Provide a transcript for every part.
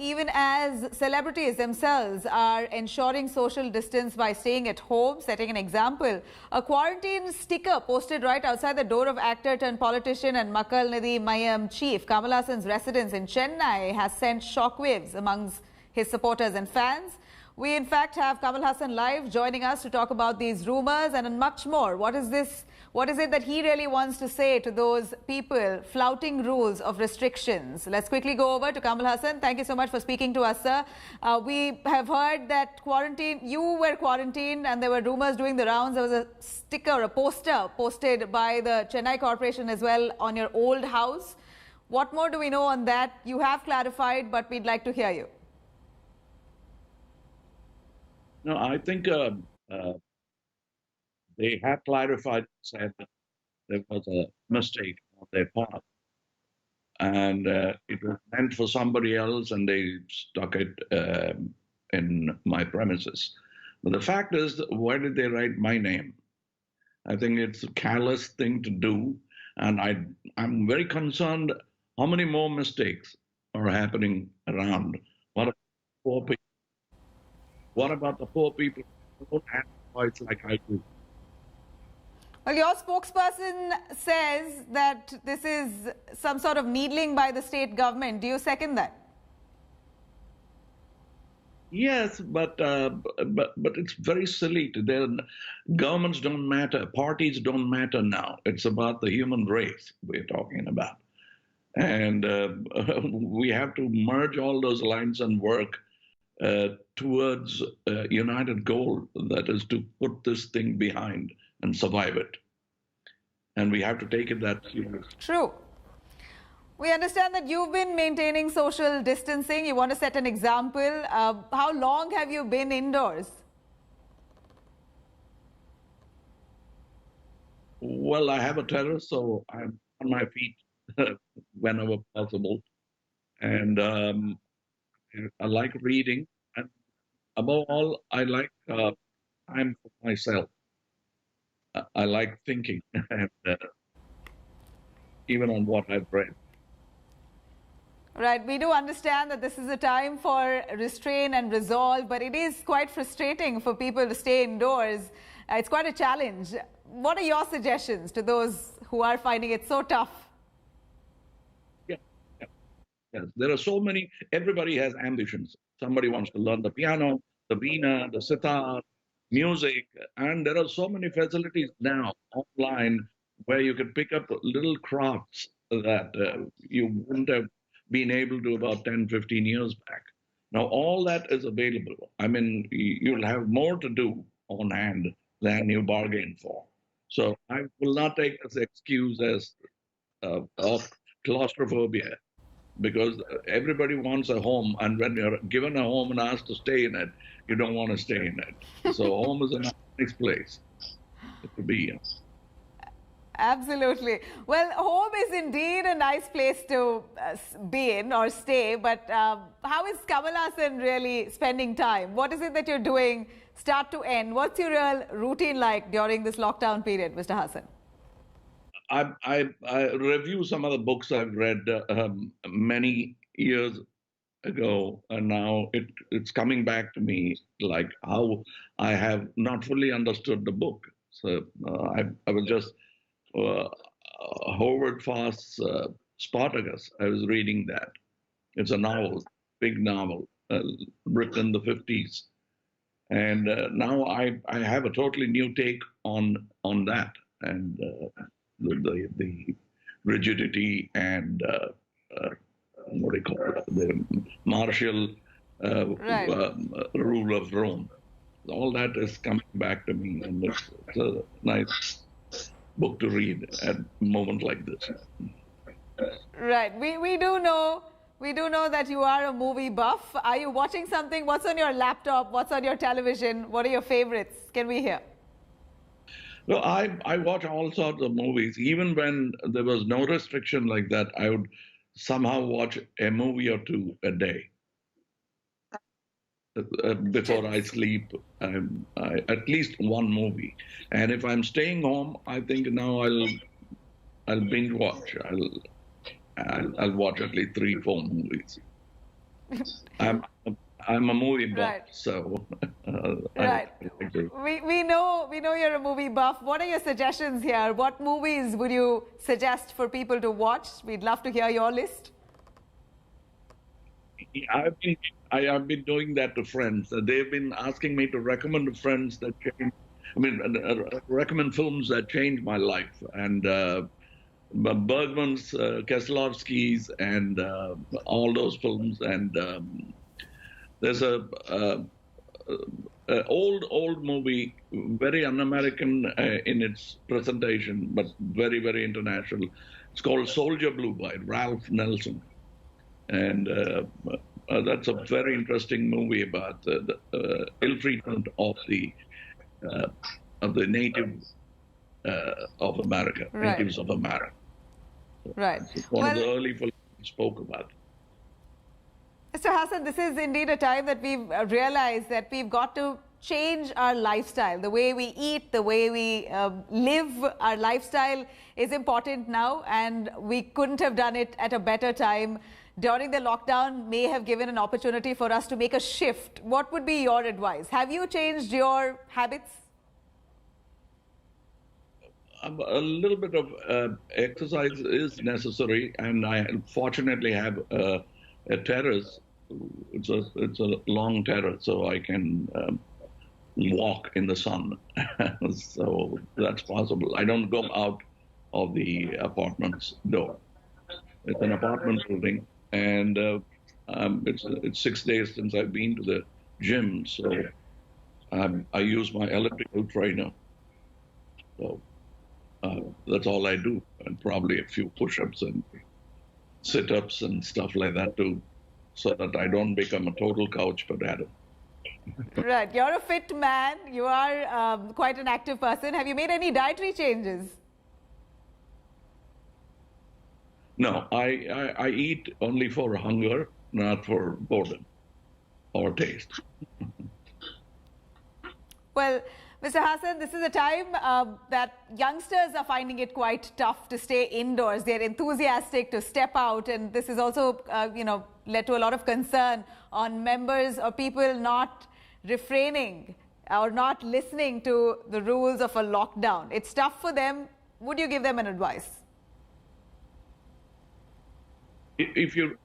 even as celebrities themselves are ensuring social distance by staying at home, setting an example. A quarantine sticker posted right outside the door of actor turned politician and MNM Chief Kamal Haasan's residence in Chennai has sent shockwaves amongst his supporters and fans. We in fact have Kamal Haasan live joining us to talk about these rumours and much more. What is it that he really wants to say to those people flouting rules of restrictions? Let's quickly go over to Kamal Haasan. Thank you so much for speaking to us, sir. We have heard that you were quarantined and there were rumours doing the rounds. There was a sticker, a poster posted by the Chennai Corporation as well on your old house. What more do we know on that? You have clarified, but we'd like to hear you. No, I think they have clarified, said that there was a mistake on their part, and it was meant for somebody else, and they stuck it in my premises. But the fact is, why did they write my name? I think it's a careless thing to do, and I'm very concerned how many more mistakes are happening around. What about the poor people who don't have a voice like I do? Well, your spokesperson says that this is some sort of needling by the state government. Do you second that? Yes, but it's very silly. Governments don't matter. Parties don't matter now. It's about the human race we're talking about. And we have to merge all those lines and work towards a united goal, that is to put this thing behind and survive it. And we have to take it that seriously. True. We understand that you've been maintaining social distancing. You want to set an example. How long have you been indoors? Well, I have a terrace, so I'm on my feet whenever possible. And I like reading, and above all, I like time for myself. I like thinking, and even on what I've read. Right, we do understand that this is a time for restraint and resolve, but it is quite frustrating for people to stay indoors. It's quite a challenge. What are your suggestions to those who are finding it so tough? Yes, there are so many, everybody has ambitions. Somebody wants to learn the piano, the veena, the sitar, music, and there are so many facilities now online where you can pick up little crafts that you wouldn't have been able to about 10, 15 years back. Now, all that is available. I mean, you'll have more to do on hand than you bargained for. So I will not take this excuse as of claustrophobia, because everybody wants a home, and when you're given a home and asked to stay in it, you don't want to stay in it. So home is a nice place to be in. Absolutely. Well, home is indeed a nice place to be in or stay, but how is Kamal Haasan really spending time? What is it that you're doing start to end? What's your real routine like during this lockdown period, Mr. Haasan? I review some of the books I've read many years ago, and now it's coming back to me, like how I have not fully understood the book. So I was just Howard Fast's Spartacus. I was reading that. It's a novel, big novel, written in the 50s. And now I have a totally new take on that, and the rigidity and what do you call it, the martial rule of Rome. All that is coming back to me, and it's a nice book to read at a moment like this. Right. We do know that you are a movie buff. Are you watching something? What's on your laptop? What's on your television? What are your favorites? Can we hear? No, I watch all sorts of movies. Even when there was no restriction like that, I would somehow watch a movie or two a day. Before I sleep, at least one movie. And if I'm staying home, I think now I'll binge watch. I'll watch at least 3, 4 movies. I'm I'm a movie buff, Right. so Right. I do. We know you're a movie buff. What are your suggestions here? What movies would you suggest for people to watch? We'd love to hear your list. I've been I've been doing that to friends. They've been asking me to recommend to friends that change. I mean, recommend films that change my life. And Bergman's, Keslovsky's, and all those films. And there's a old movie, very un-American in its presentation, but very international. It's called Soldier Blue by Ralph Nelson, and that's a very interesting movie about the ill treatment uh, of the natives of America, Right. natives of America. Right. It's one of the Well, early films we spoke about. Mr. Hassan, this is indeed a time that we've realized that we've got to change our lifestyle. The way we eat, the way we live, our lifestyle is important now, and we couldn't have done it at a better time. During the lockdown may have given an opportunity for us to make a shift. What would be your advice? Have you changed your habits? A little bit of exercise is necessary, and I fortunately have a terrace. It's a long terrace, so I can walk in the sun. So that's possible. I don't go out of the apartment's door. It's an apartment building, and it's 6 days since I've been to the gym, so I use my elliptical trainer. So that's all I do, and probably a few push-ups and sit-ups and stuff like that too, so that I don't become a total couch potato. Right. You're a fit man. You are quite an active person. Have you made any dietary changes? No, I eat only for hunger, not for boredom or taste. Well, Mr. Hassan, this is a time that youngsters are finding it quite tough to stay indoors. They're enthusiastic to step out, and this has also, led to a lot of concern on members or people not refraining or not listening to the rules of a lockdown. It's tough for them. Would you give them an advice? If you,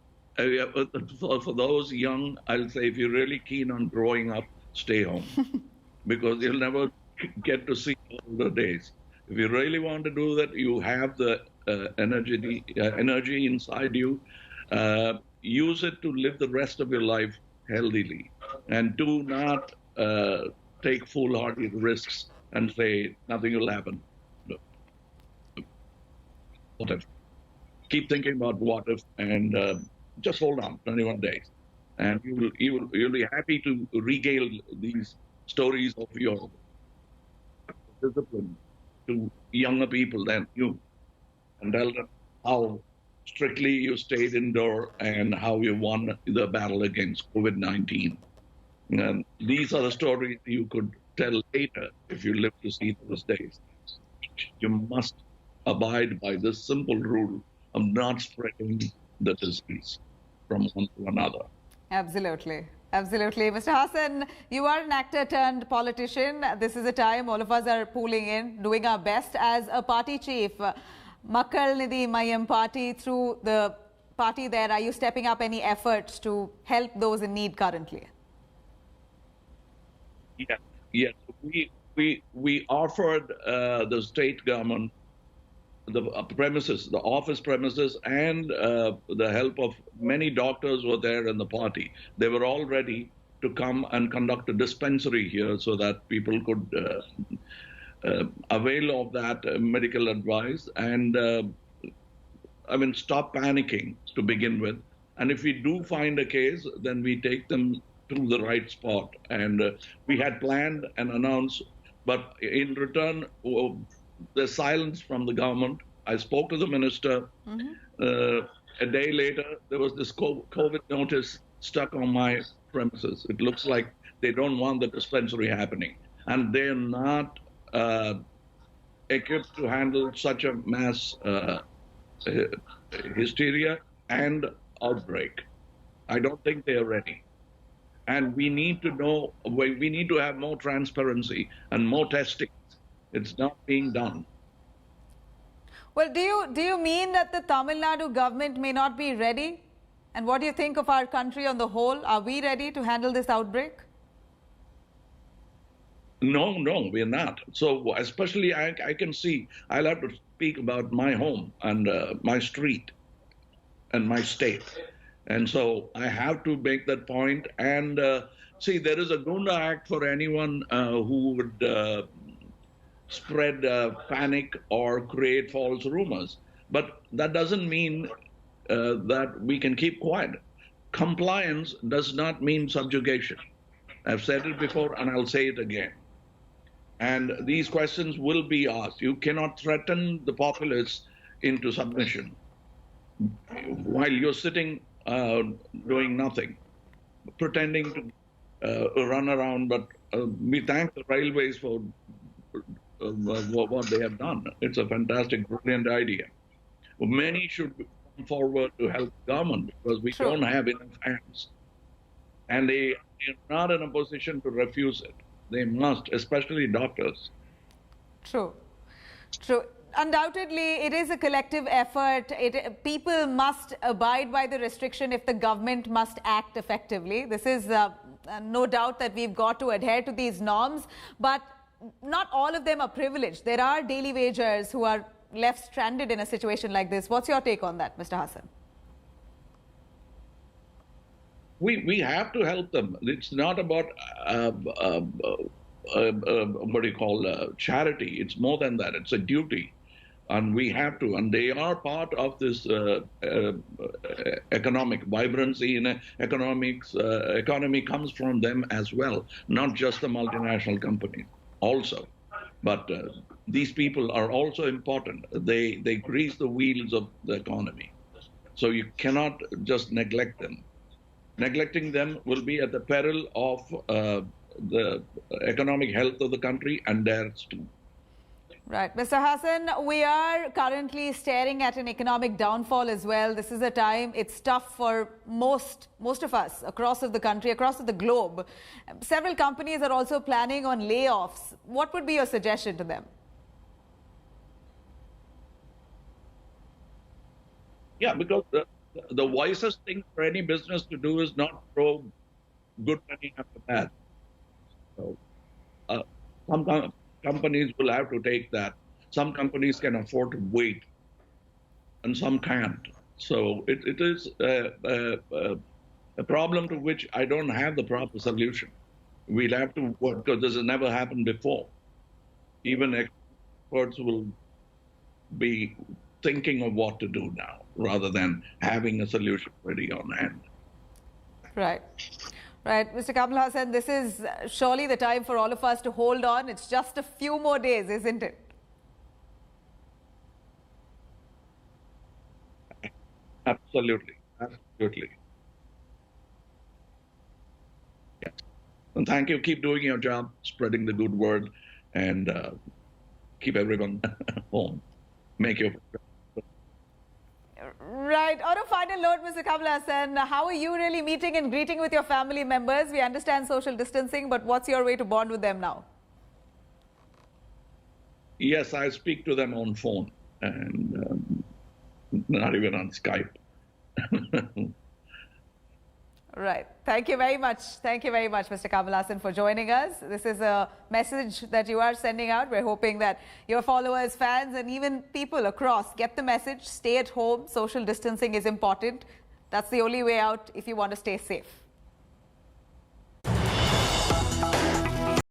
for those young, I'll say if you're really keen on growing up, stay home. Because you'll never get to see all the days. If you really want to do that, you have the energy inside you. Use it to live the rest of your life healthily, and do not take foolhardy risks and say nothing will happen. What if? Keep thinking about what if, and just hold on 21 days, and you'll be happy to regale these stories of your discipline to younger people than you, and tell them how strictly you stayed indoor and how you won the battle against COVID-19. And these are the stories you could tell later if you live to see those days. You must abide by this simple rule of not spreading the disease from one to another. Absolutely. Absolutely. Mr. Hassan, you are an actor turned politician. This is a time all of us are pooling in, doing our best as a party chief. Makkal Nidhi Mayam party, through the party there, are you stepping up any efforts to help those in need currently? Yes. We offered the state government the premises, the office premises, and the help of many doctors who were there in the party. They were all ready to come and conduct a dispensary here so that people could avail of that medical advice and, stop panicking to begin with. And if we do find a case, then we take them to the right spot. And we had planned and announced, but in return, the silence from the government. I spoke to the minister. A day later, there was this COVID notice stuck on my premises. It looks like they don't want the dispensary happening. And they're not equipped to handle such a mass hysteria and outbreak. I don't think they are ready. And we need to know, we need to have more transparency and more testing. It's not being done. Well, do you mean that the Tamil Nadu government may not be ready? And what do you think of our country on the whole? Are we ready to handle this outbreak? No, we're not. So especially I can see, I'll have to speak about my home and my street and my state. And so I have to make that point. And see, there is a Gunda Act for anyone who would spread panic or create false rumors. But that doesn't mean that we can keep quiet. Compliance does not mean subjugation. I've said it before and I'll say it again. And these questions will be asked. You cannot threaten the populace into submission while you're sitting doing nothing, pretending to run around. But we thank the railways for what they have done. It's a fantastic, brilliant idea. Many should come forward to help the government because we don't have enough hands. And they are not in a position to refuse it. They must, especially doctors. True. Undoubtedly, it is a collective effort. People must abide by the restriction if the government must act effectively. This is no doubt that we've got to adhere to these norms, but not all of them are privileged. There are daily wagers who are left stranded in a situation like this. What's your take on that, Mr. Haasan? We have to help them. It's not about what do you call charity. It's more than that. It's a duty, and we have to. And they are part of this economic vibrancy in economics. Economy comes from them as well, not just the multinational companies. Also, but these people are also important. They grease the wheels of the economy, so you cannot just neglect them. Neglecting them will be at the peril of the economic health of the country and theirs too. Right. Mr. Haasan, we are currently staring at an economic downfall as well. This is a time it's tough for most of us across the country, across the globe. Several companies are also planning on layoffs. What would be your suggestion to them? Yeah, because the wisest thing for any business to do is not throw good money after bad. So, some companies will have to take that. Some companies can afford to wait, and some can't. So it is a problem to which I don't have the proper solution. We'll have to work because this has never happened before. Even experts will be thinking of what to do now, rather than having a solution ready on hand. Right. Mr. Kamal Haasan, this is surely the time for all of us to hold on. It's just a few more days, isn't it? Absolutely. Yes. And thank you. Keep doing your job, spreading the good word, and keep everyone home. Make your... Right. On a final note, Mr. Kamal Haasan, how are you really meeting and greeting with your family members? We understand social distancing, but what's your way to bond with them now? Yes, I speak to them on phone and not even on Skype. Right. Thank you very much. Thank you very much, Mr. Kamal Haasan, for joining us. This is a message that you are sending out. We're hoping that your followers, fans, and even people across get the message. Stay at home. Social distancing is important. That's the only way out if you want to stay safe.